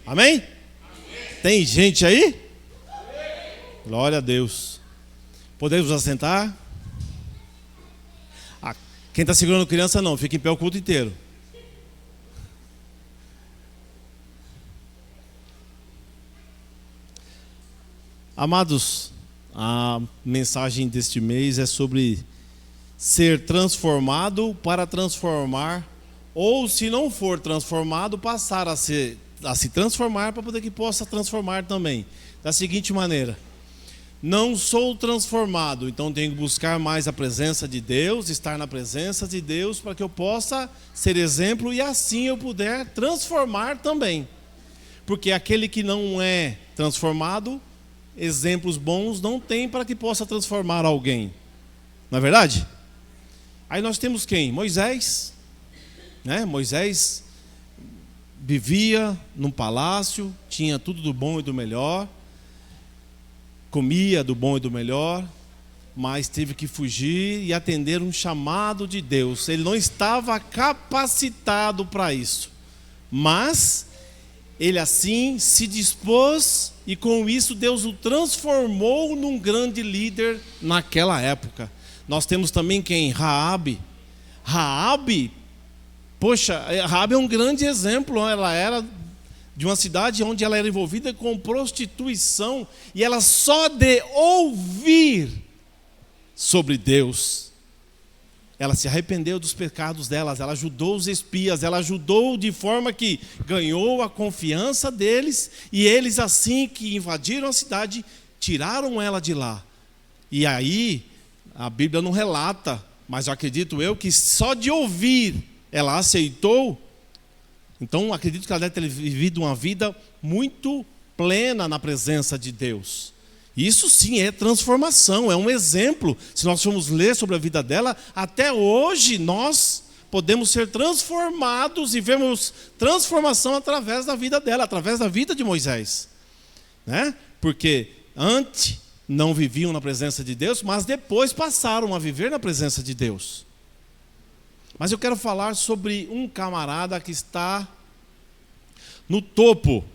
Amém? Amém? Tem gente aí? Amém. Glória a Deus. Podemos nos assentar? Quem está segurando criança não, fica em pé o culto inteiro. Amados, a mensagem deste mês é sobre ser transformado para transformar, ou se não for transformado, passar a se transformar para poder que possa transformar também. Da seguinte maneira: não sou transformado, então tenho que buscar mais a presença de Deus, estar na presença de Deus para que eu possa ser exemplo e assim eu puder transformar também. Porque aquele que não é transformado, exemplos bons não tem para que possa transformar alguém. Não é verdade? Aí nós temos quem? Moisés, né? Moisés vivia num palácio, tinha tudo do bom e do melhor, comia do bom e do melhor, mas teve que fugir e atender um chamado de Deus. Ele não estava capacitado para isso, mas ele assim se dispôs e com isso Deus o transformou num grande líder naquela época. Nós temos também quem? Raabe. Poxa, Raabe é um grande exemplo. Ela era de uma cidade onde ela era envolvida com prostituição e ela só de ouvir sobre Deus, ela se arrependeu dos pecados delas, ela ajudou os espias, ela ajudou de forma que ganhou a confiança deles e eles assim que invadiram a cidade, tiraram ela de lá. E aí, a Bíblia não relata, mas eu acredito que só de ouvir ela aceitou. Então acredito que ela deve ter vivido uma vida muito plena na presença de Deus. Isso sim é transformação, é um exemplo. Se nós formos ler sobre a vida dela, até hoje nós podemos ser transformados e vemos transformação através da vida dela, através da vida de Moisés, né? Porque antes não viviam na presença de Deus, mas depois passaram a viver na presença de Deus. Mas eu quero falar sobre um camarada que está no topo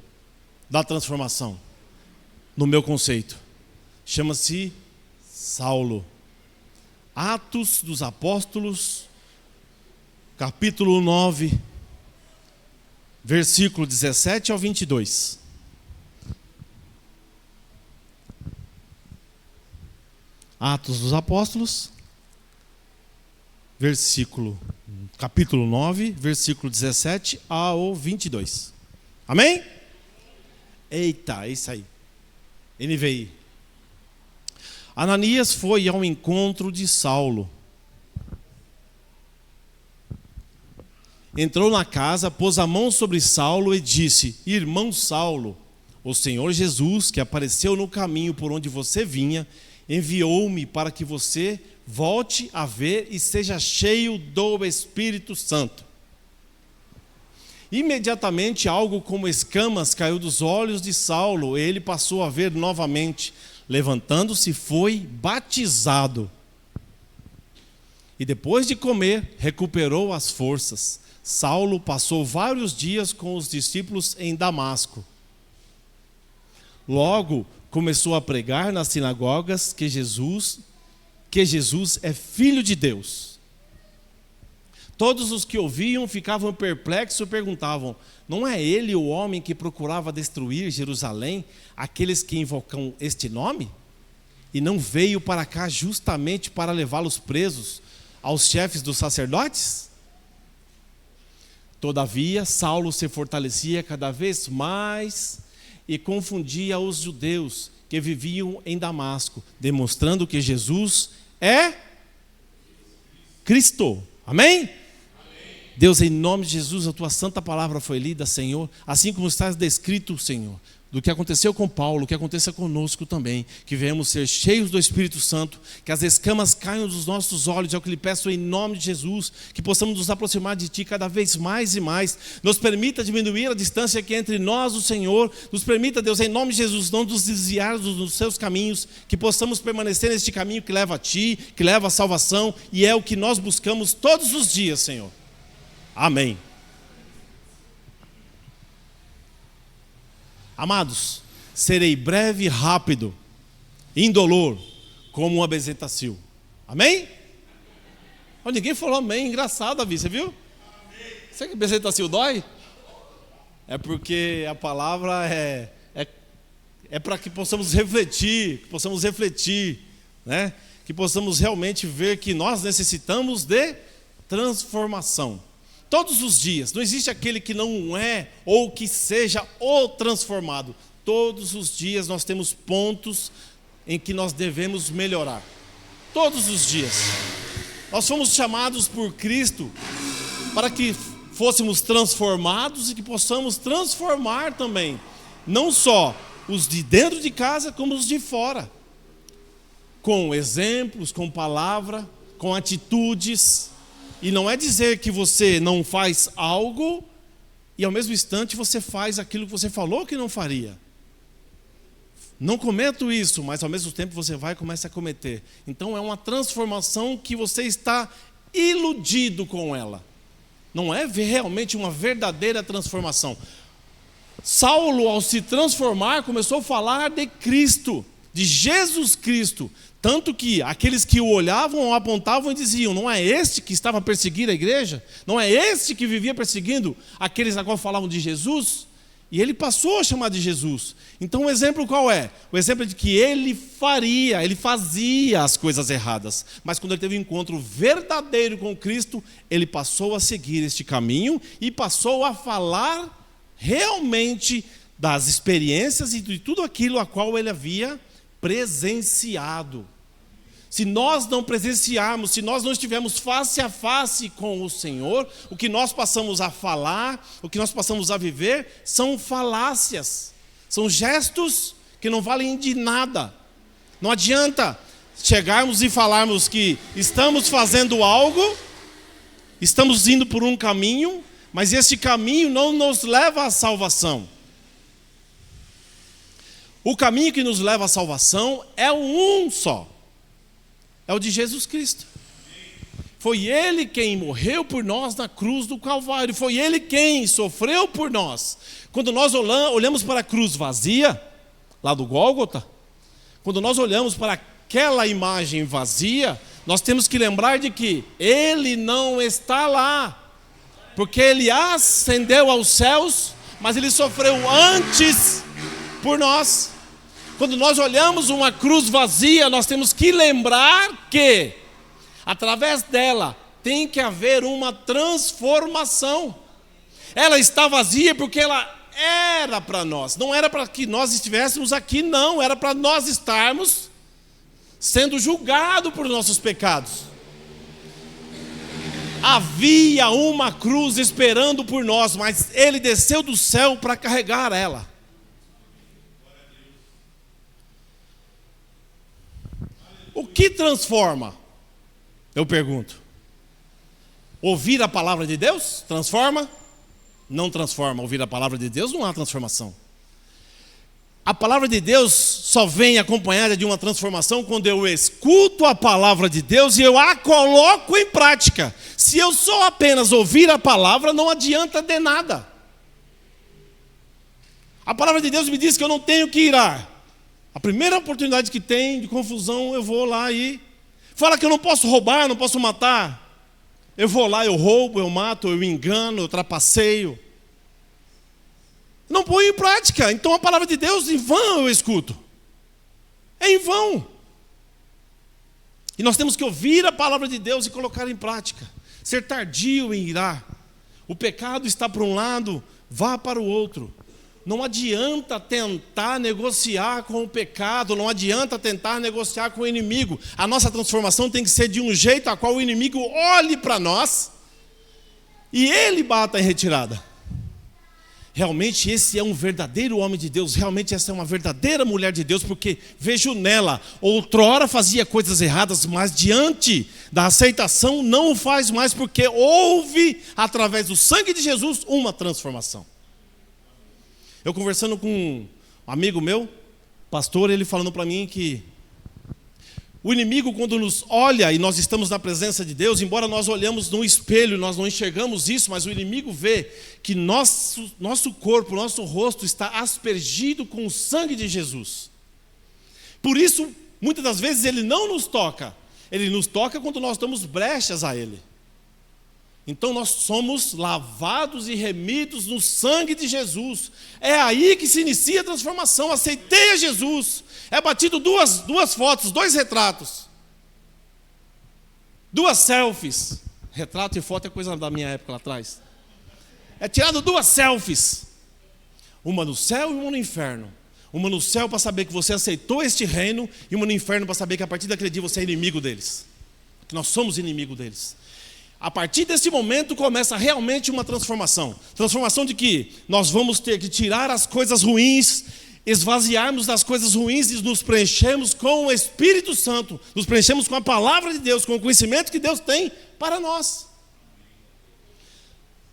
da transformação, no meu conceito. Chama-se Saulo. Atos dos Apóstolos, capítulo 9, versículo 17 ao 22. Atos dos Apóstolos, capítulo 9, versículo 17 ao 22. Amém? Eita, é isso aí. NVI. Ananias foi ao encontro de Saulo. Entrou na casa, pôs a mão sobre Saulo e disse: Irmão Saulo, o Senhor Jesus, que apareceu no caminho por onde você vinha, enviou-me para que você volte a ver e seja cheio do Espírito Santo. Imediatamente algo como escamas caiu dos olhos de Saulo, e ele passou a ver novamente. Levantando-se, foi batizado. E depois de comer, recuperou as forças. Saulo passou vários dias com os discípulos em Damasco. Logo começou a pregar nas sinagogas que Jesus é Filho de Deus. Todos os que ouviam ficavam perplexos e perguntavam: não é ele o homem que procurava destruir Jerusalém, aqueles que invocam este nome? E não veio para cá justamente para levá-los presos aos chefes dos sacerdotes? Todavia, Saulo se fortalecia cada vez mais e confundia os judeus que viviam em Damasco, demonstrando que Jesus é Cristo. Amém? Deus, em nome de Jesus, a tua santa palavra foi lida, Senhor, assim como está descrito, Senhor, do que aconteceu com Paulo, que aconteça conosco também, que venhamos ser cheios do Espírito Santo, que as escamas caiam dos nossos olhos, é o que lhe peço em nome de Jesus, que possamos nos aproximar de Ti cada vez mais e mais, nos permita diminuir a distância que é entre nós e o Senhor, nos permita, Deus, em nome de Jesus, não nos desviar dos seus caminhos, que possamos permanecer neste caminho que leva a Ti, que leva à salvação, e é o que nós buscamos todos os dias, Senhor. Amém. Amados, serei breve e rápido, indolor, como uma bezetacil. Amém? Oh, ninguém falou amém. Engraçado, Davi, você viu? Será que bezetacil dói? É porque a palavra é para que possamos refletir, né? Que possamos realmente ver que nós necessitamos de transformação. Todos os dias, não existe aquele que não é ou que seja o transformado. Todos os dias nós temos pontos em que nós devemos melhorar. Todos os dias. Nós fomos chamados por Cristo para que fôssemos transformados e que possamos transformar também, não só os de dentro de casa, como os de fora. Com exemplos, com palavra, com atitudes. E não é dizer que você não faz algo e ao mesmo instante você faz aquilo que você falou que não faria. Não cometo isso, mas ao mesmo tempo você vai e começa a cometer. Então é uma transformação que você está iludido com ela. Não é realmente uma verdadeira transformação. Saulo, ao se transformar, começou a falar de Cristo, de Jesus Cristo. Tanto que aqueles que o olhavam, o apontavam e diziam: não é este que estava perseguindo a igreja? Não é este que vivia perseguindo aqueles a qual falavam de Jesus? E ele passou a chamar de Jesus. Então o exemplo qual é? O exemplo é de que ele fazia as coisas erradas. Mas quando ele teve um encontro verdadeiro com Cristo, ele passou a seguir este caminho e passou a falar realmente das experiências e de tudo aquilo a qual ele havia presenciado. Se nós não presenciarmos, se nós não estivermos face a face com o Senhor, o que nós passamos a falar, o que nós passamos a viver, são falácias, são gestos que não valem de nada. Não adianta chegarmos e falarmos que estamos fazendo algo, estamos indo por um caminho, mas esse caminho não nos leva à salvação. O caminho que nos leva à salvação é um só. É o de Jesus Cristo. Foi Ele quem morreu por nós na cruz do Calvário. Foi Ele quem sofreu por nós. Quando nós olhamos para a cruz vazia, lá do Gólgota, quando nós olhamos para aquela imagem vazia, nós temos que lembrar de que Ele não está lá. Porque Ele ascendeu aos céus, mas Ele sofreu antes por nós. Quando nós olhamos uma cruz vazia, nós temos que lembrar que, através dela, tem que haver uma transformação. Ela está vazia porque ela era para nós. Não era para que nós estivéssemos aqui, não. Era para nós estarmos sendo julgados por nossos pecados. Havia uma cruz esperando por nós, mas Ele desceu do céu para carregar ela. O que transforma? Eu pergunto. Ouvir a palavra de Deus transforma? Não transforma. Ouvir a palavra de Deus não há transformação. A palavra de Deus só vem acompanhada de uma transformação quando eu escuto a palavra de Deus e eu a coloco em prática. Se eu só apenas ouvir a palavra, não adianta de nada. A palavra de Deus me diz que eu não tenho que irar. A primeira oportunidade que tem de confusão, eu vou lá e... Fala que eu não posso roubar, não posso matar. Eu vou lá, eu roubo, eu mato, eu engano, eu trapaceio. Não ponho em prática. Então a palavra de Deus, em vão eu escuto. É em vão. E nós temos que ouvir a palavra de Deus e colocar em prática. Ser tardio em irar. O pecado está para um lado, vá para o outro. Não adianta tentar negociar com o pecado, não adianta tentar negociar com o inimigo. A nossa transformação tem que ser de um jeito a qual o inimigo olhe para nós e ele bata em retirada. Realmente esse é um verdadeiro homem de Deus, realmente essa é uma verdadeira mulher de Deus, porque vejo nela, outrora fazia coisas erradas, mas diante da aceitação não o faz mais, porque houve, através do sangue de Jesus, uma transformação. Eu conversando com um amigo meu, pastor, ele falando para mim que O inimigo, quando nos olha e nós estamos na presença de Deus, embora nós olhamos no espelho, nós não enxergamos isso, mas o inimigo vê que nosso corpo, nosso rosto está aspergido com o sangue de Jesus. Por isso, muitas das vezes ele não nos toca. Ele nos toca quando nós damos brechas a ele. Então nós somos lavados e remidos no sangue de Jesus. É aí que se inicia a transformação. Aceitei a Jesus. É batido duas fotos, 2 retratos. 2 selfies. Retrato e foto é coisa da minha época lá atrás. É tirado 2 selfies. Uma no céu e uma no inferno. Uma no céu para saber que você aceitou este reino, e uma no inferno para saber que a partir daquele dia você é inimigo deles. Que nós somos inimigo deles. A partir desse momento começa realmente uma transformação. Transformação de que nós vamos ter que tirar as coisas ruins, esvaziarmos das coisas ruins e nos preenchermos com o Espírito Santo. Nos preenchemos com a palavra de Deus, com o conhecimento que Deus tem para nós.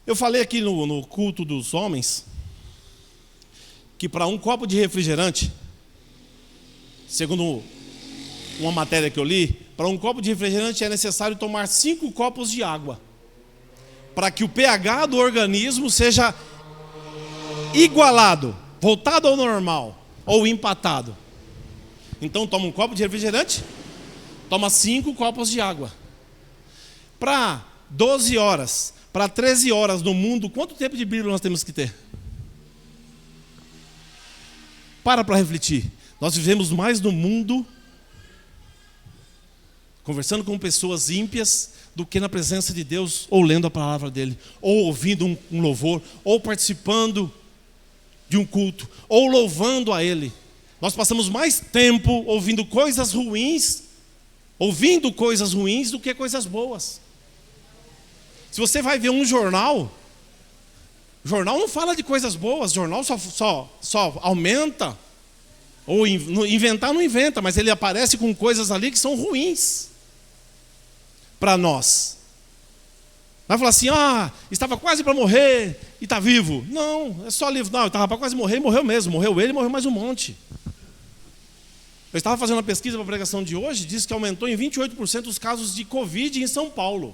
Eu falei aqui no culto dos homens que para um copo de refrigerante, segundo uma matéria que eu li, para um copo de refrigerante é necessário tomar 5 copos de água, para que o pH do organismo seja igualado, voltado ao normal, ou empatado. Então toma um copo de refrigerante, toma 5 copos de água. Para 12 horas, para 13 horas no mundo, quanto tempo de brilho nós temos que ter? Para refletir. Nós vivemos mais no mundo conversando com pessoas ímpias do que na presença de Deus, ou lendo a palavra dele, ou ouvindo um louvor, ou participando de um culto, ou louvando a ele. Nós passamos mais tempo ouvindo coisas ruins do que coisas boas. Se você vai ver um jornal, o jornal não fala de coisas boas, o jornal só aumenta, ou inventar não inventa, mas ele aparece com coisas ali que são ruins para nós. Vai falar assim, estava quase para morrer e está vivo. Não, é só livro. Não, estava para quase morrer e morreu mesmo. Morreu ele e morreu mais um monte. Eu estava fazendo uma pesquisa para a pregação de hoje, diz que aumentou em 28% os casos de Covid em São Paulo.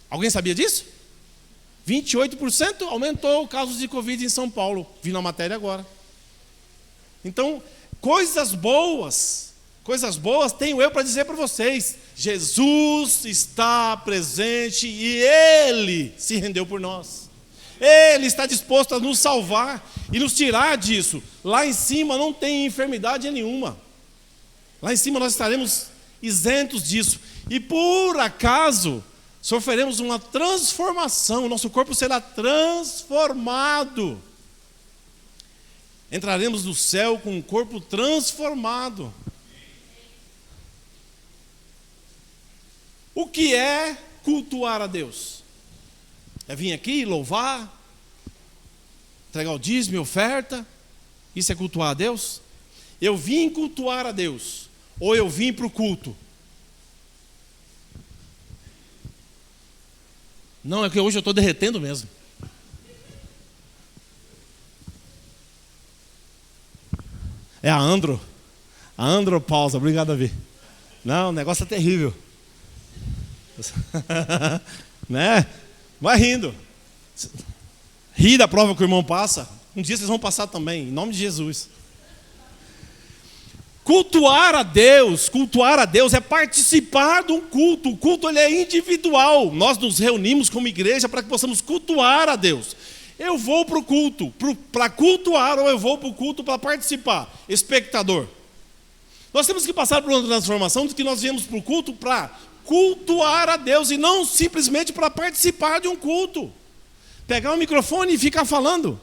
Alguém sabia disso? 28% aumentou os casos de Covid em São Paulo. Vi na matéria agora. Então, coisas boas tenho eu para dizer para vocês. Jesus está presente e Ele se rendeu por nós. Ele está disposto a nos salvar e nos tirar disso. Lá em cima não tem enfermidade nenhuma. Lá em cima nós estaremos isentos disso. E por acaso sofreremos uma transformação. O nosso corpo será transformado. Entraremos no céu com um corpo transformado. O que é cultuar a Deus? É vir aqui louvar, entregar o dízimo e oferta? Isso é cultuar a Deus? Eu vim cultuar a Deus, ou eu vim para o culto? Não, é que hoje eu estou derretendo mesmo. É a andropausa, obrigado, Davi. Não, o negócio é terrível. Né? Vai rindo. Ri da prova que o irmão passa. Um dia vocês vão passar também, em nome de Jesus. Cultuar a Deus é participar de um culto. O culto ele é individual. Nós nos reunimos como igreja para que possamos cultuar a Deus. Eu vou para o culto para cultuar, ou eu vou para o culto para participar? Espectador. Nós temos que passar por uma transformação de que nós viemos para o culto para cultuar a Deus e não simplesmente para participar de um culto. Pegar o microfone e ficar falando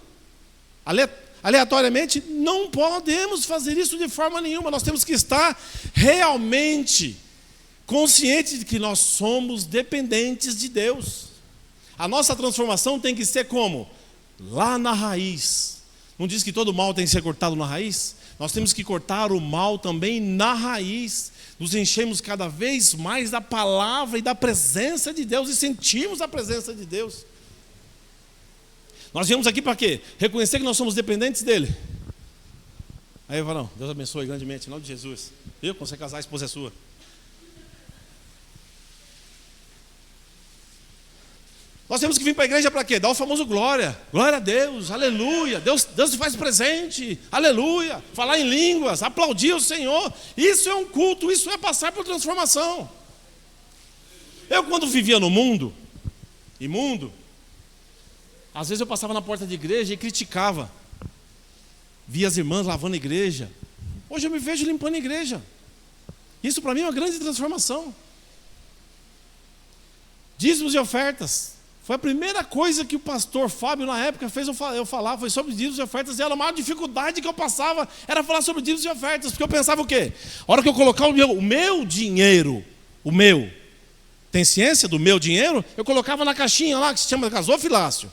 aleatoriamente, não podemos fazer isso de forma nenhuma. Nós temos que estar realmente conscientes de que nós somos dependentes de Deus. A nossa transformação tem que ser como? Lá na raiz. Não diz que todo mal tem que ser cortado na raiz? Nós temos que cortar o mal também na raiz. Nos enchemos cada vez mais da palavra e da presença de Deus e sentimos a presença de Deus. Nós viemos aqui para quê? Reconhecer que nós somos dependentes dEle. Aí eu falo, não, Deus abençoe grandemente, em nome de Jesus. Viu? Quando você casar, a esposa é sua. Nós temos que vir para a igreja para quê? Dar o famoso glória. Glória a Deus, aleluia. Deus se faz presente, aleluia. Falar em línguas, aplaudir o Senhor. Isso é um culto, isso é passar por transformação. Eu, quando vivia no mundo, imundo, às vezes eu passava na porta de igreja e criticava. Via as irmãs lavando a igreja. Hoje eu me vejo limpando a igreja. Isso para mim é uma grande transformação. Dízimos e ofertas. Foi a primeira coisa que o pastor Fábio na época fez eu falar, foi sobre dízimos e ofertas. E a maior dificuldade que eu passava era falar sobre dízimos e ofertas. Porque eu pensava o quê? A hora que eu colocar o meu dinheiro, tem ciência do meu dinheiro? Eu colocava na caixinha lá, que se chama gasofilácio.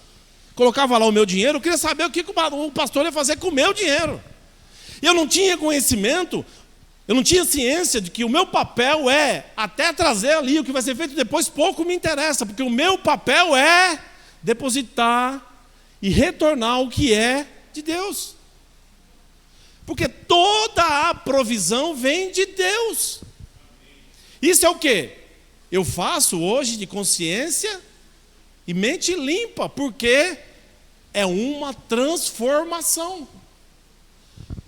Colocava lá o meu dinheiro, eu queria saber o que o pastor ia fazer com o meu dinheiro. E eu não tinha conhecimento, eu não tinha ciência de que o meu papel é, até trazer ali, o que vai ser feito depois, pouco me interessa, porque o meu papel é depositar e retornar o que é de Deus. Porque toda a provisão vem de Deus. Isso é o quê? Eu faço hoje de consciência e mente limpa, porque é uma transformação.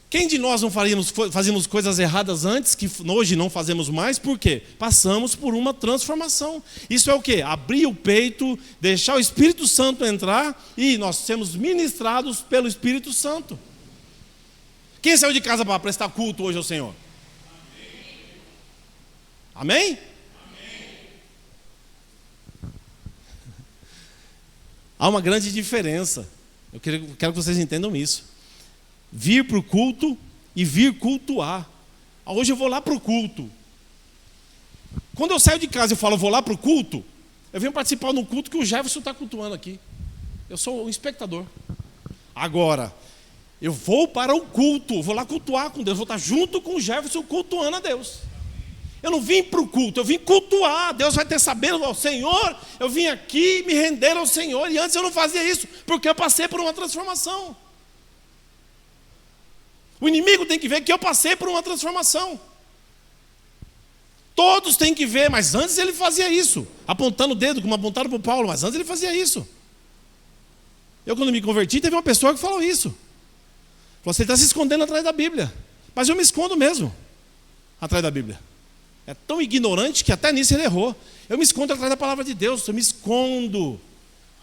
Quem de nós não fazíamos coisas erradas antes, que hoje não fazemos mais, por quê? Passamos por uma transformação. Isso é o quê? Abrir o peito, deixar o Espírito Santo entrar e nós sermos ministrados pelo Espírito Santo. Quem saiu de casa para prestar culto hoje ao Senhor? Amém? Há uma grande diferença. Eu quero que vocês entendam isso. Vir para o culto e vir cultuar. Hoje eu vou lá para o culto. Quando eu saio de casa e falo, vou lá para o culto, eu venho participar de um culto que o Jefferson está cultuando aqui. Eu sou um espectador. Agora, eu vou para o culto, vou lá cultuar com Deus, vou estar junto com o Jefferson cultuando a Deus. Eu não vim para o culto, eu vim cultuar. Deus vai ter sabendo, ó, Senhor, eu vim aqui me render ao Senhor. E antes eu não fazia isso, porque eu passei por uma transformação. O inimigo tem que ver que eu passei por uma transformação. Todos têm que ver, mas antes ele fazia isso, apontando o dedo, como apontaram para o Paulo, mas antes ele fazia isso. Eu, quando me converti, teve uma pessoa que falou isso. Falou, você está se escondendo atrás da Bíblia. Mas eu me escondo mesmo atrás da Bíblia. É tão ignorante que até nisso ele errou. Eu me escondo atrás da palavra de Deus, eu me escondo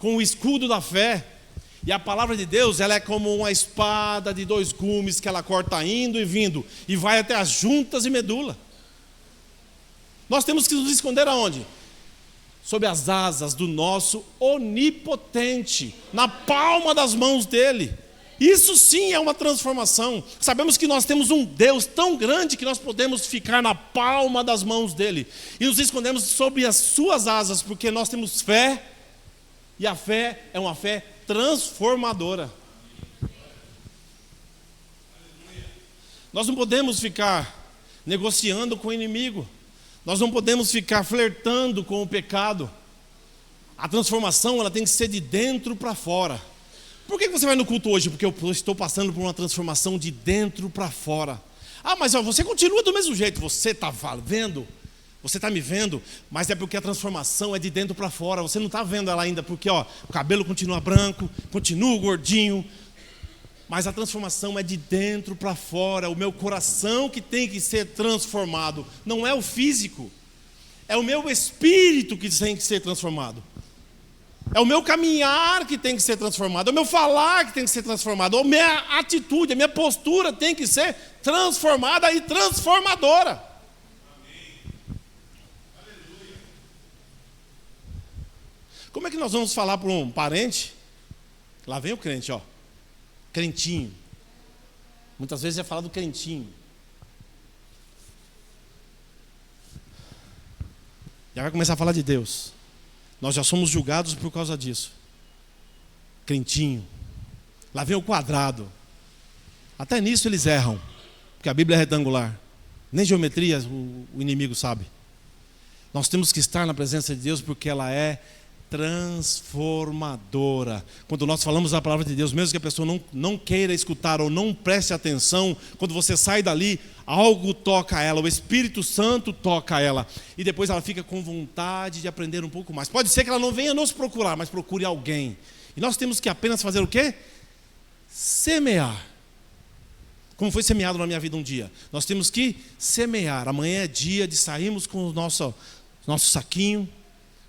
com o escudo da fé. E a palavra de Deus, ela é como uma espada de 2 gumes que ela corta indo e vindo e vai até as juntas e medula. Nós temos que nos esconder aonde? Sob as asas do nosso onipotente, na palma das mãos dele. Isso sim é uma transformação. Sabemos que nós temos um Deus tão grande que nós podemos ficar na palma das mãos dele. E nos escondemos sob as suas asas, porque nós temos fé. E a fé é uma fé transformadora. Nós não podemos ficar negociando com o inimigo. Nós não podemos ficar flertando com o pecado. A transformação, ela tem que ser de dentro para fora. Por que você vai no culto hoje? Porque eu estou passando por uma transformação de dentro para fora. Ah, mas você continua do mesmo jeito. Você está vendo? Você está me vendo? Mas é porque a transformação é de dentro para fora. Você não está vendo ela ainda porque o cabelo continua branco, continua gordinho. Mas a transformação é de dentro para fora. O meu coração que tem que ser transformado. Não é o físico. É o meu espírito que tem que ser transformado. É o meu caminhar que tem que ser transformado, é o meu falar que tem que ser transformado, a minha atitude, a minha postura tem que ser transformada e transformadora. Amém. Como é que nós vamos falar para um parente? Lá vem o crente, crentinho. Muitas vezes é falar do crentinho. Já vai começar a falar de Deus. Nós já somos julgados por causa disso. Crentinho. Lá vem o quadrado. Até nisso eles erram. Porque a Bíblia é retangular. Nem geometria o inimigo sabe. Nós temos que estar na presença de Deus porque ela é transformadora. Quando nós falamos a palavra de Deus, mesmo que a pessoa não queira escutar ou não preste atenção, quando você sai dali, algo toca ela, o Espírito Santo toca ela, e depois ela fica com vontade de aprender um pouco mais. Pode ser que ela não venha nos procurar, mas procure alguém. E nós temos que apenas fazer o quê? Semear. Como foi semeado na minha vida um dia. Nós temos que semear. Amanhã é dia de sairmos com o nosso saquinho,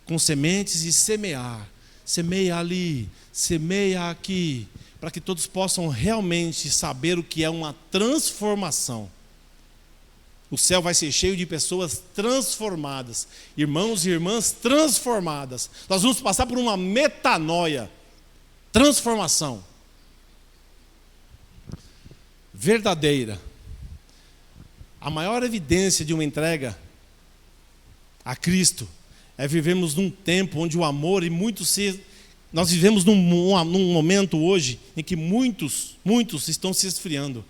com sementes e semear. Semeia ali, semeia aqui, para que todos possam realmente saber o que é uma transformação. O céu vai ser cheio de pessoas transformadas, irmãos e irmãs transformadas. Nós vamos passar por uma metanoia, transformação verdadeira. A maior evidência de uma entrega a Cristo é vivermos num tempo onde o amor e nós vivemos num momento hoje em que muitos estão se esfriando.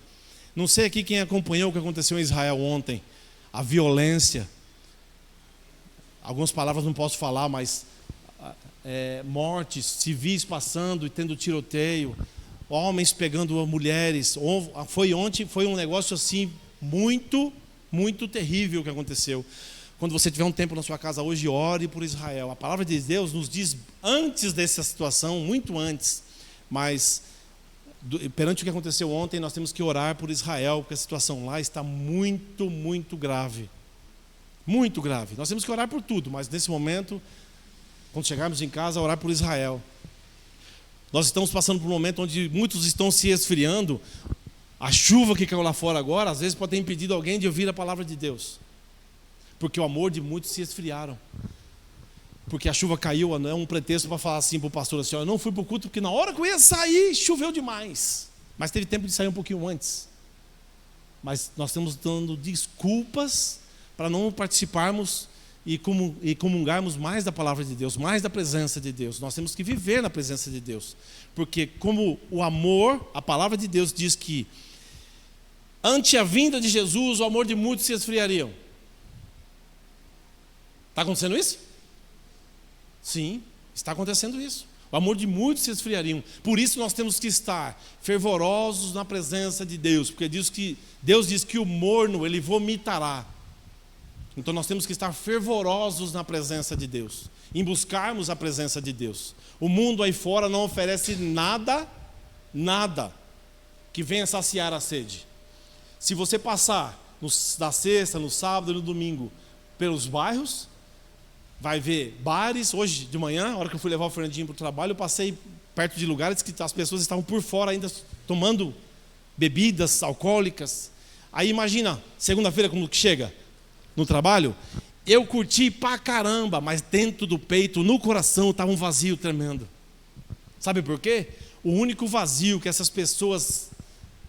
Não sei aqui quem acompanhou o que aconteceu em Israel ontem, a violência, algumas palavras não posso falar, mas mortes, civis passando e tendo tiroteio, homens pegando mulheres. Foi ontem, foi um negócio assim muito, muito terrível que aconteceu. Quando você tiver um tempo na sua casa hoje, ore por Israel. A palavra de Deus nos diz antes dessa situação, muito antes, mas perante o que aconteceu ontem, nós temos que orar por Israel, porque a situação lá está muito, muito grave. Muito grave. Nós temos que orar por tudo, mas nesse momento, quando chegarmos em casa, orar por Israel. Nós estamos passando por um momento onde muitos estão se esfriando. A chuva que caiu lá fora agora, às vezes pode ter impedido alguém de ouvir a palavra de Deus. Porque o amor de muitos se esfriaram. Porque a chuva caiu, não é um pretexto para falar assim para o pastor assim, eu não fui para o culto porque na hora que eu ia sair, choveu demais. Mas teve tempo de sair um pouquinho antes. Mas nós estamos dando desculpas para não participarmos e comungarmos mais da palavra de Deus, mais da presença de Deus. Nós temos que viver na presença de Deus. Porque como o amor, a palavra de Deus diz que ante a vinda de Jesus, o amor de muitos se esfriariam. Está acontecendo isso? Sim, está acontecendo isso. O amor de muitos se esfriariam. Por isso nós temos que estar fervorosos na presença de Deus, porque Deus diz que o morno ele vomitará. Então nós temos que estar fervorosos na presença de Deus, em buscarmos a presença de Deus. O mundo aí fora não oferece nada que venha saciar a sede. Se você passar na sexta, no sábado e no domingo pelos bairros, vai ver bares. Hoje de manhã, na hora que eu fui levar o Fernandinho para o trabalho, eu passei perto de lugares que as pessoas estavam por fora ainda tomando bebidas alcoólicas. Aí imagina, segunda-feira como que chega no trabalho, eu curti pra caramba, mas dentro do peito, no coração, estava um vazio tremendo. Sabe por quê? O único vazio que essas pessoas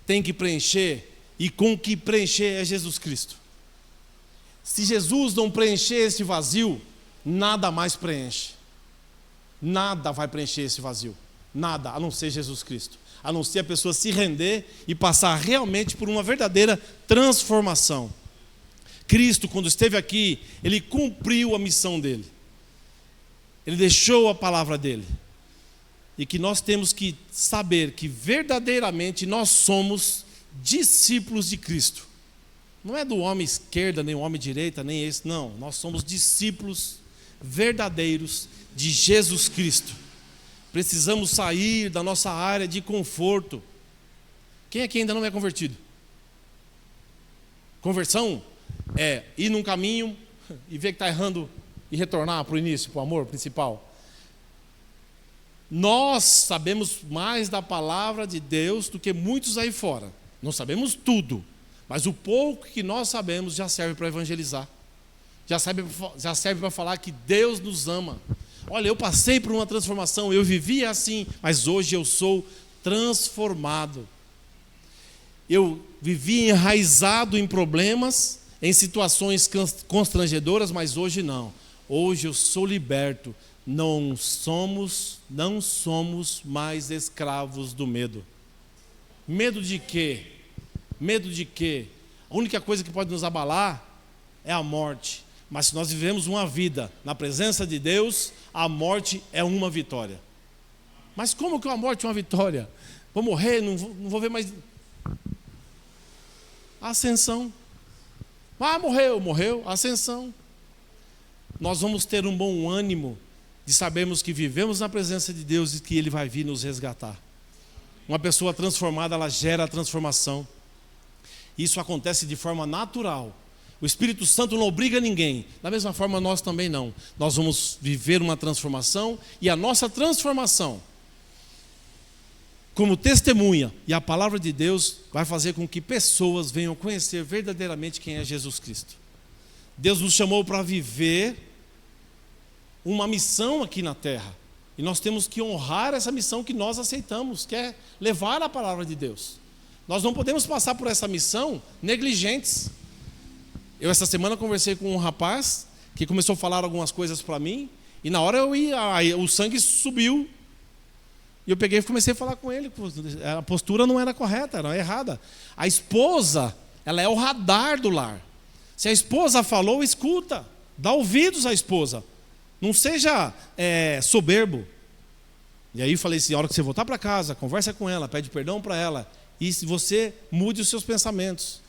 têm que preencher, e com que preencher é Jesus Cristo. Se Jesus não preencher esse vazio, nada mais preenche. Nada vai preencher esse vazio. Nada, a não ser Jesus Cristo. A não ser a pessoa se render e passar realmente por uma verdadeira transformação. Cristo, quando esteve aqui, Ele cumpriu a missão dEle. Ele deixou a palavra dEle. E que nós temos que saber que verdadeiramente nós somos discípulos de Cristo. Não é do homem esquerda, nem o homem direita, nem esse, não. Nós somos discípulos verdadeiros de Jesus Cristo. Precisamos sair da nossa área de conforto. Quem aqui ainda não é convertido? Conversão é ir num caminho e ver que está errando e retornar para o início, para o amor principal. Nós sabemos mais da palavra de Deus do que muitos aí fora. Não sabemos tudo, mas o pouco que nós sabemos já serve para evangelizar. Já serve para falar que Deus nos ama. Olha, eu passei por uma transformação, eu vivia assim, mas hoje eu sou transformado. Eu vivi enraizado em problemas, em situações constrangedoras, mas hoje não. Hoje eu sou liberto. Não somos mais escravos do medo. Medo de quê? Medo de quê? A única coisa que pode nos abalar é a morte. Mas se nós vivemos uma vida na presença de Deus, a morte é uma vitória. Mas como que a morte é uma vitória? Vou morrer, não vou ver mais. Ascensão. Morreu, ascensão. Nós vamos ter um bom ânimo de sabermos que vivemos na presença de Deus e que Ele vai vir nos resgatar. Uma pessoa transformada, ela gera a transformação. Isso acontece de forma natural. O Espírito Santo não obriga ninguém. Da mesma forma, nós também não. Nós vamos viver uma transformação e a nossa transformação, como testemunha, e a palavra de Deus vai fazer com que pessoas venham conhecer verdadeiramente quem é Jesus Cristo. Deus nos chamou para viver uma missão aqui na terra. E nós temos que honrar essa missão que nós aceitamos, que é levar a palavra de Deus. Nós não podemos passar por essa missão negligentes. Eu essa semana conversei com um rapaz que começou a falar algumas coisas para mim, e na hora o sangue subiu. E eu peguei e comecei a falar com ele. A postura não era correta, era errada. A esposa, ela é o radar do lar. Se a esposa falou, escuta. Dá ouvidos à esposa. Não seja soberbo. E aí eu falei assim, a hora que você voltar para casa, conversa com ela, pede perdão para ela. E se você mude os seus pensamentos.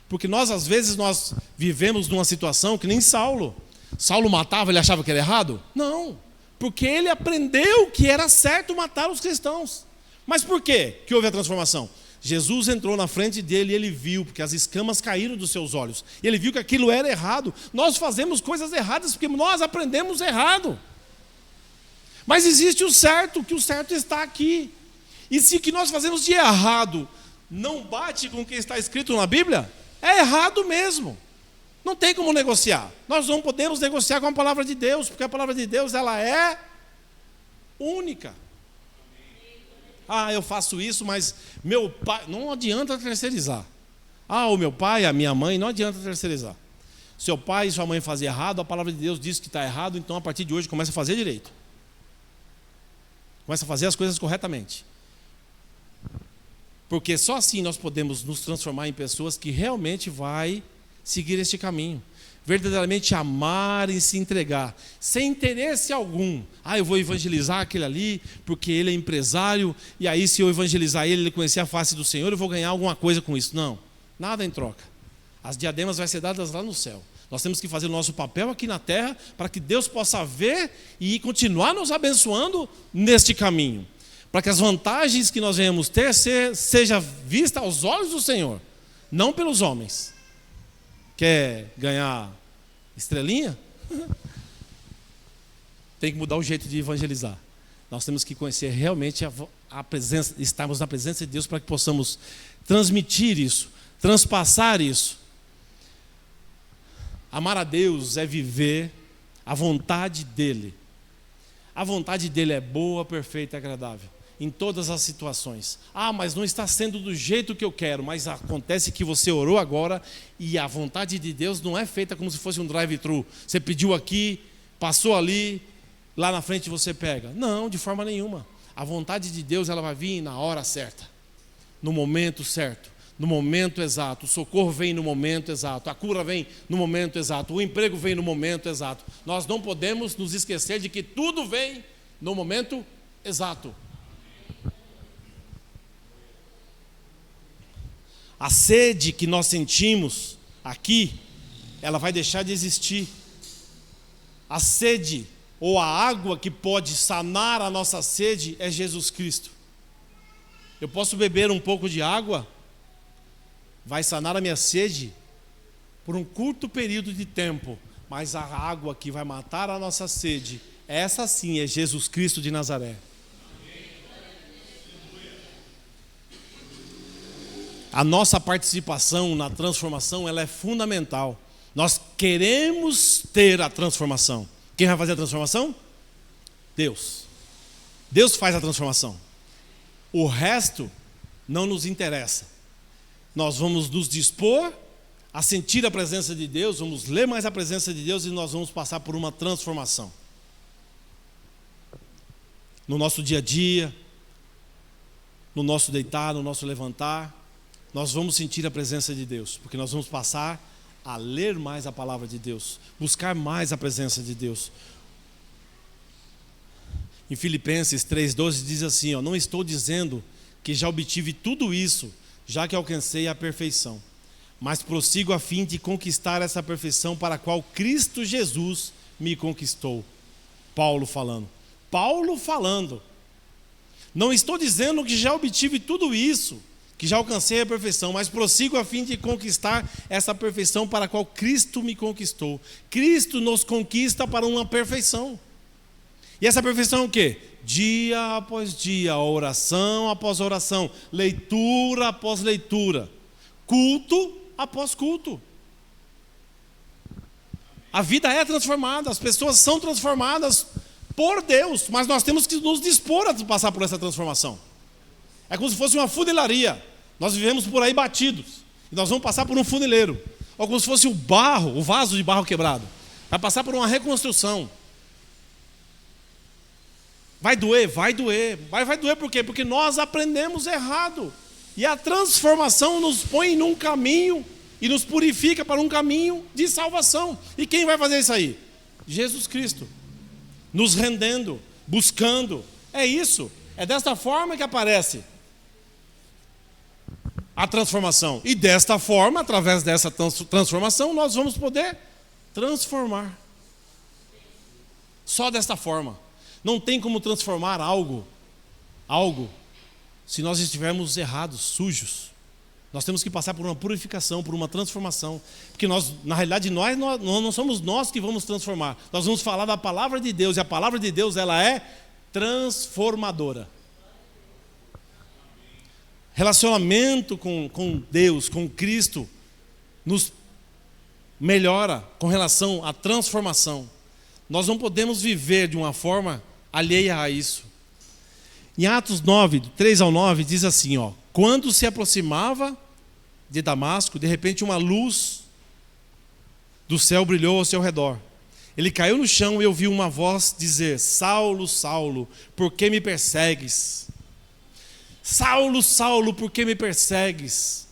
Porque nós, às vezes, nós vivemos numa situação que nem Saulo. Saulo matava, ele achava que era errado? Não. Porque ele aprendeu que era certo matar os cristãos. Mas por quê que houve a transformação? Jesus entrou na frente dele e ele viu, porque as escamas caíram dos seus olhos. E ele viu que aquilo era errado. Nós fazemos coisas erradas porque nós aprendemos errado. Mas existe o certo, que o certo está aqui. E se o que nós fazemos de errado não bate com o que está escrito na Bíblia, é errado mesmo. Não tem como negociar. Nós não podemos negociar com a palavra de Deus, porque a palavra de Deus, ela é única. Eu faço isso, mas meu pai... Não adianta terceirizar. O meu pai, a minha mãe, não adianta terceirizar. Seu pai e sua mãe faziam errado, a palavra de Deus diz que está errado, então a partir de hoje começa a fazer direito. Começa a fazer as coisas corretamente. Porque só assim nós podemos nos transformar em pessoas que realmente vai seguir este caminho, verdadeiramente amar e se entregar, sem interesse algum. Eu vou evangelizar aquele ali, porque ele é empresário, e aí se eu evangelizar ele conhecer a face do Senhor, eu vou ganhar alguma coisa com isso. Não, nada em troca. As diademas vão ser dadas lá no céu. Nós temos que fazer o nosso papel aqui na terra, para que Deus possa ver e continuar nos abençoando neste caminho, para que as vantagens que nós venhamos ter seja vista aos olhos do Senhor, não pelos homens. Quer ganhar estrelinha? Tem que mudar o jeito de evangelizar. Nós temos que conhecer realmente a presença, estarmos na presença de Deus para que possamos transmitir isso, transpassar isso. Amar a Deus é viver a vontade dEle. A vontade dEle é boa, perfeita e agradável. Em todas as situações. Mas não está sendo do jeito que eu quero. Mas acontece que você orou agora e a vontade de Deus não é feita como se fosse um drive-thru. Você pediu aqui, passou ali, lá na frente você pega. Não, de forma nenhuma. A vontade de Deus, ela vai vir na hora certa, no momento certo, no momento exato. O socorro vem no momento exato, a cura vem no momento exato, o emprego vem no momento exato. Nós não podemos nos esquecer de que tudo vem no momento exato. A sede que nós sentimos aqui, ela vai deixar de existir. A sede ou a água que pode sanar a nossa sede é Jesus Cristo. Eu posso beber um pouco de água, vai sanar a minha sede por um curto período de tempo, mas a água que vai matar a nossa sede, essa sim é Jesus Cristo de Nazaré. A nossa participação na transformação, ela é fundamental. Nós queremos ter a transformação. Quem vai fazer a transformação? Deus. Deus faz a transformação. O resto não nos interessa. Nós vamos nos dispor a sentir a presença de Deus, vamos ler mais a presença de Deus e nós vamos passar por uma transformação. No nosso dia a dia, no nosso deitar, no nosso levantar, nós vamos sentir a presença de Deus, porque nós vamos passar a ler mais a palavra de Deus, buscar mais a presença de Deus. Em Filipenses 3,12 diz assim, não estou dizendo que já obtive tudo isso, já que alcancei a perfeição, mas prossigo a fim de conquistar essa perfeição para a qual Cristo Jesus me conquistou. Paulo falando. Não estou dizendo que já obtive tudo isso, que já alcancei a perfeição, mas prossigo a fim de conquistar essa perfeição para a qual Cristo me conquistou. Cristo nos conquista para uma perfeição. E essa perfeição é o quê? Dia após dia, oração após oração, leitura após leitura, culto após culto. A vida é transformada, as pessoas são transformadas por Deus, mas nós temos que nos dispor a passar por essa transformação. É como se fosse uma funilaria. Nós vivemos por aí batidos, e nós vamos passar por um funileiro, ou como se fosse o vaso de barro quebrado. Vai passar por uma reconstrução. Vai doer. Vai doer por quê? Porque nós aprendemos errado. E a transformação nos põe num caminho e nos purifica para um caminho de salvação. E quem vai fazer isso aí? Jesus Cristo. Nos rendendo, buscando. É isso. É desta forma que aparece a transformação. E desta forma, através dessa transformação, nós vamos poder transformar. Só desta forma. Não tem como transformar algo se nós estivermos errados, sujos. Nós temos que passar por uma purificação, por uma transformação. Porque na realidade, nós não somos nós que vamos transformar. Nós vamos falar da palavra de Deus. E a palavra de Deus, ela é transformadora. Relacionamento com Deus, com Cristo, nos melhora com relação à transformação. Nós não podemos viver de uma forma alheia a isso. Em Atos 9, 3-9, diz assim, quando se aproximava de Damasco, de repente uma luz do céu brilhou ao seu redor. Ele caiu no chão e ouviu uma voz dizer, Saulo, Saulo, por que me persegues? Saulo, Saulo, por que me persegues?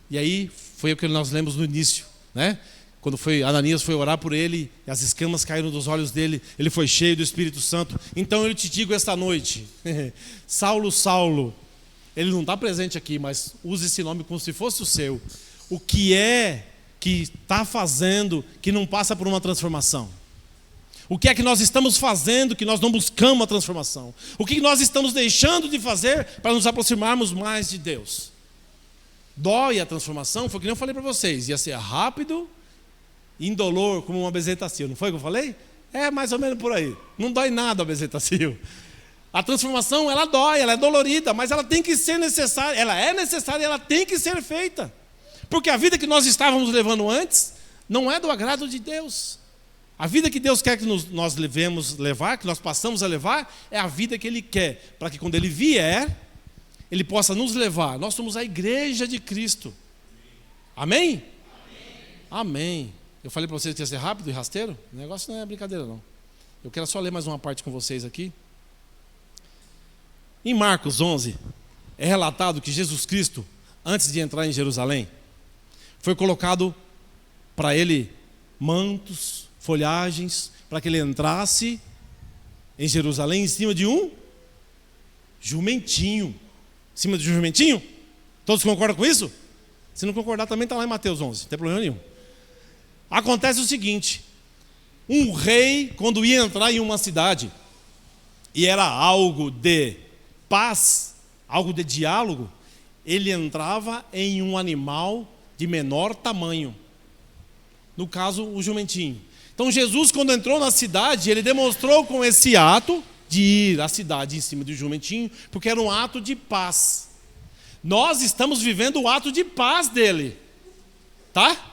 E aí foi o que nós lemos no início, né? Quando Ananias foi orar por ele, e as escamas caíram dos olhos dele, ele foi cheio do Espírito Santo. Então eu te digo esta noite, Saulo, Saulo, ele não está presente aqui, mas use esse nome como se fosse o seu. O que é que está fazendo que não passa por uma transformação? O que é que nós estamos fazendo que nós não buscamos a transformação? O que nós estamos deixando de fazer para nos aproximarmos mais de Deus? Dói a transformação, foi o que eu falei para vocês, ia ser rápido, indolor, como uma bezetacil, não foi o que eu falei? É mais ou menos por aí. Não dói nada a bezetacil. A transformação, ela dói, ela é dolorida, mas ela tem que ser necessária, ela é necessária, ela tem que ser feita. Porque a vida que nós estávamos levando antes, não é do agrado de Deus. A vida que Deus quer que nós devemos levar, que nós passamos a levar, é a vida que Ele quer, para que quando Ele vier, Ele possa nos levar. Nós somos a igreja de Cristo. Amém? Amém. Eu falei para vocês que ia ser rápido e rasteiro? O negócio não é brincadeira, não. Eu quero só ler mais uma parte com vocês aqui. Em Marcos 11, é relatado que Jesus Cristo, antes de entrar em Jerusalém, foi colocado para ele mantos, folhagens, para que ele entrasse em Jerusalém em cima de um jumentinho. Em cima de um jumentinho? Todos concordam com isso? Se não concordar, também está lá em Mateus 11, não tem problema nenhum. Acontece o seguinte, um rei, quando ia entrar em uma cidade, e era algo de paz, algo de diálogo, ele entrava em um animal de menor tamanho. No caso, o jumentinho. Então Jesus, quando entrou na cidade, ele demonstrou com esse ato de ir à cidade em cima do jumentinho, porque era um ato de paz. Nós estamos vivendo o ato de paz dele, tá?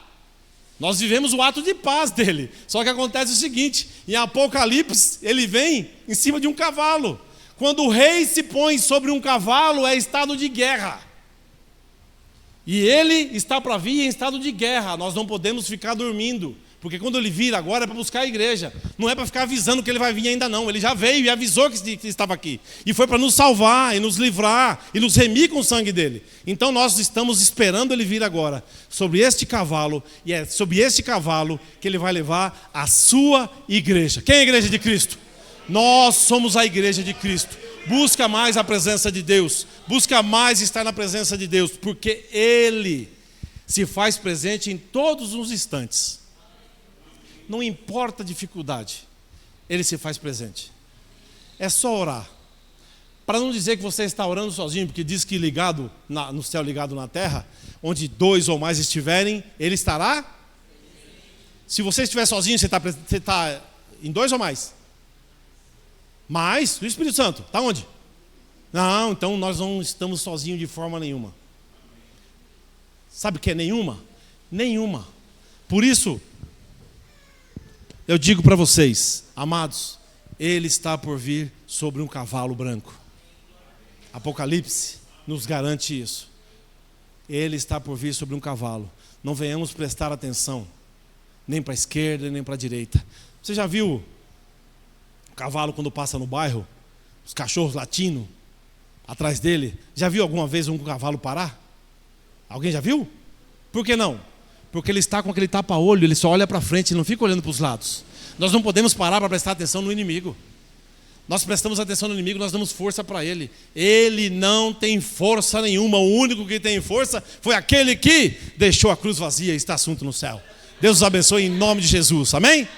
Nós vivemos o ato de paz dele. Só que acontece o seguinte, em Apocalipse, ele vem em cima de um cavalo. Quando o rei se põe sobre um cavalo, é estado de guerra. E ele está para vir em estado de guerra. Nós não podemos ficar dormindo, Porque quando ele vir agora é para buscar a igreja. Não é para ficar avisando que ele vai vir ainda não. Ele já veio e avisou que estava aqui. E foi para nos salvar e nos livrar e nos remir com o sangue dele. Então nós estamos esperando ele vir agora sobre este cavalo. E é sobre este cavalo que ele vai levar a sua igreja. Quem é a igreja de Cristo? Nós somos a igreja de Cristo. Busca mais a presença de Deus. Busca mais estar na presença de Deus. Porque Ele se faz presente em todos os instantes. Não importa a dificuldade, Ele se faz presente. É só orar. Para não dizer que você está orando sozinho, porque diz que ligado no céu, ligado na terra, onde 2 ou mais estiverem, Ele estará. Se você estiver sozinho, você está em 2 ou mais? Mas o Espírito Santo, está onde? Não, então nós não estamos sozinhos de forma nenhuma. Sabe o que é nenhuma? Nenhuma. Por isso, eu digo para vocês, amados, Ele está por vir sobre um cavalo branco. Apocalipse nos garante isso. Ele está por vir sobre um cavalo. Não venhamos prestar atenção, nem para a esquerda, nem para a direita. Você já viu o cavalo quando passa no bairro? Os cachorros latindo atrás dele. Já viu alguma vez um cavalo parar? Alguém já viu? Por que não? Porque ele está com aquele tapa-olho, ele só olha para frente, ele não fica olhando para os lados. Nós não podemos parar para prestar atenção no inimigo. Nós prestamos atenção no inimigo, nós damos força para ele. Ele não tem força nenhuma. O único que tem força foi aquele que deixou a cruz vazia e está assunto no céu. Deus os abençoe em nome de Jesus. Amém?